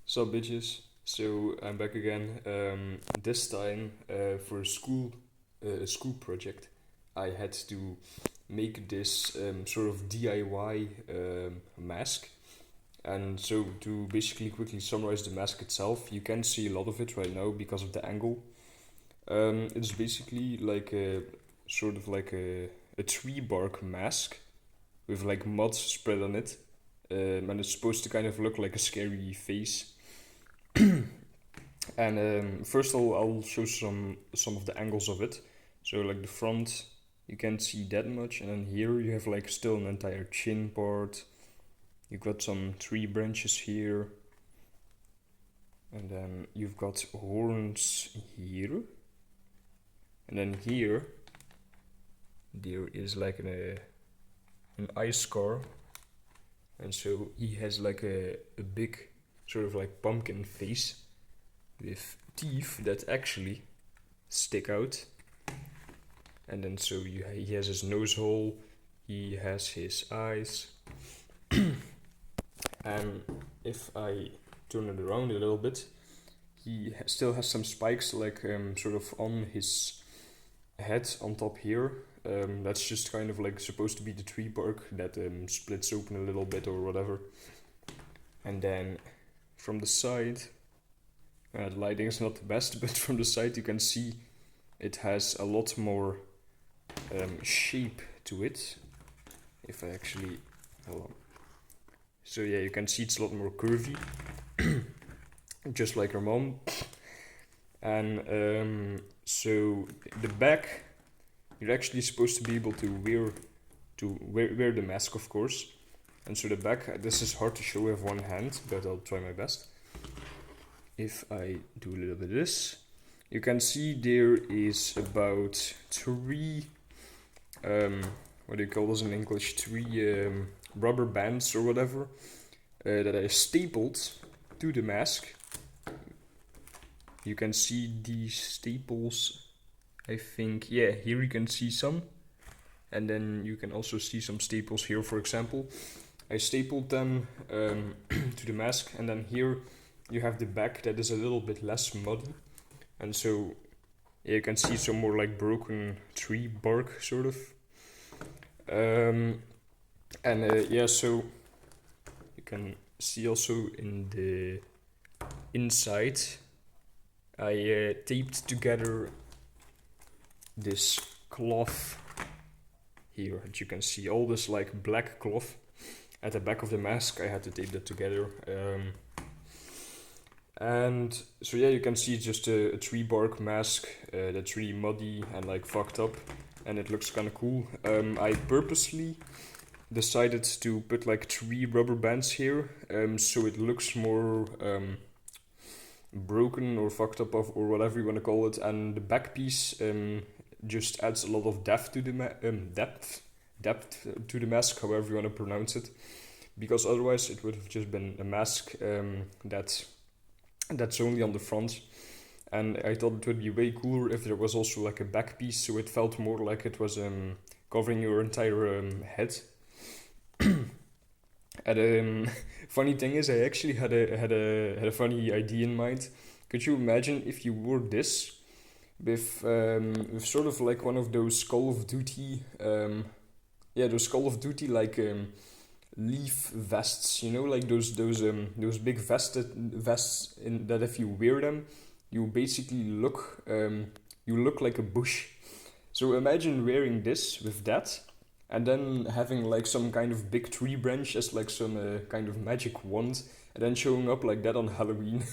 Sup, bitches? So I'm back again. This time for a school project, I had to make this sort of DIY mask. And so to basically quickly summarize the mask itself, you can't see a lot of it right now because of the angle. It's basically like a sort of like a tree bark mask with like mud spread on it, and it's supposed to kind of look like a scary face. And first I'll show some of the angles of it. So like the front, you can't see that much, and then here you have like still an entire chin part. You've got some tree branches here, and then you've got horns here, and then here there is like an eye scar, and so he has like a big sort of like pumpkin face with teeth that actually stick out. And then so he has his nose hole, he has his eyes, and if I turn it around a little bit, he still has some spikes like sort of on his head on top here. That's just kind of like supposed to be the tree bark that splits open a little bit or whatever. And then from the side, the lighting is not the best, but from the side you can see it has a lot more shape to it. If I actually, hold on. So yeah, you can see it's a lot more curvy, just like her mom. And so the back, you're actually supposed to be able to wear the mask, of course. And so the back, this is hard to show with one hand, but I'll try my best. If I do a little bit of this, you can see there is about three, what do you call those in English? Three rubber bands or whatever that I stapled to the mask. You can see these staples, I think, yeah, here you can see some. And then you can also see some staples here, for example. I stapled them to the mask, and then here you have the back that is a little bit less muddy. And so yeah, you can see some more like broken tree bark, sort of. Yeah, so you can see also in the inside, I taped together this cloth here, and you can see all this like black cloth at the back of the mask. I had to tape that together. And so yeah, you can see it's just a tree bark mask that's really muddy and like fucked up, and it looks kind of cool. I purposely decided to put like three rubber bands here, so it looks more broken or fucked up or whatever you want to call it, and the back piece just adds a lot of depth to the depth to the mask, however you want to pronounce it, because otherwise it would have just been a mask that's only on the front. And I thought it would be way cooler if there was also like a back piece, so it felt more like it was covering your entire head. And funny thing is, I actually had a funny idea in mind. Could you imagine if you wore this with sort of like one of those Call of Duty, those Call of Duty like leaf vests, you know, like those big vests that if you wear them, you basically look like a bush. So imagine wearing this with that, and then having like some kind of big tree branch as like some kind of magic wand, and then showing up like that on Halloween.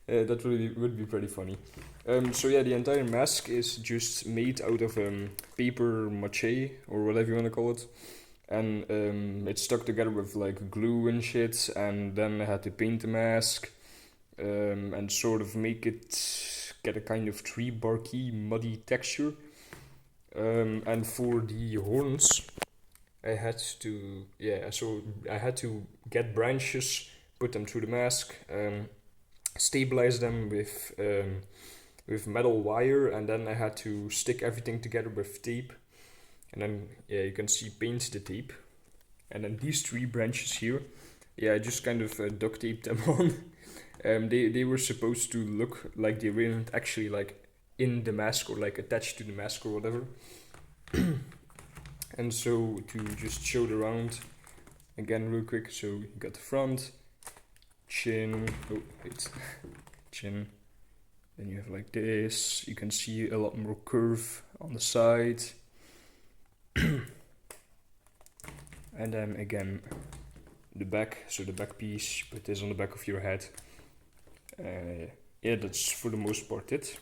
That really would be pretty funny. So yeah, the entire mask is just made out of paper mache or whatever you want to call it, and it's stuck together with like glue and shit. And then I had to paint the mask and sort of make it get a kind of tree barky, muddy texture. And for the horns, I had to get branches, put them through the mask, stabilize them with metal wire, and then I had to stick everything together with tape. And then yeah, you can see paint the tape, and then these three branches here yeah, I just kind of duct taped them on. They were supposed to look like they weren't actually like in the mask or like attached to the mask or whatever. And so to just show it around again real quick, so you got the front, chin, oh wait, chin, then you have like this, you can see a lot more curve on the side. And then again the back, so the back piece, you put this on the back of your head. Yeah, that's for the most part it.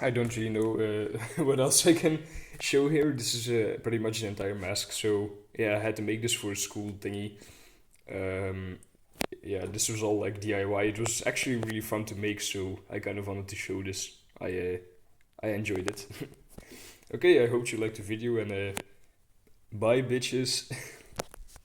I don't really know what else I can show here. This is pretty much the entire mask. So yeah, I had to make this for a school thingy. Yeah, this was all like DIY. It was actually really fun to make, so I kind of wanted to show this. I enjoyed it. Okay, I hope you liked the video and bye bitches.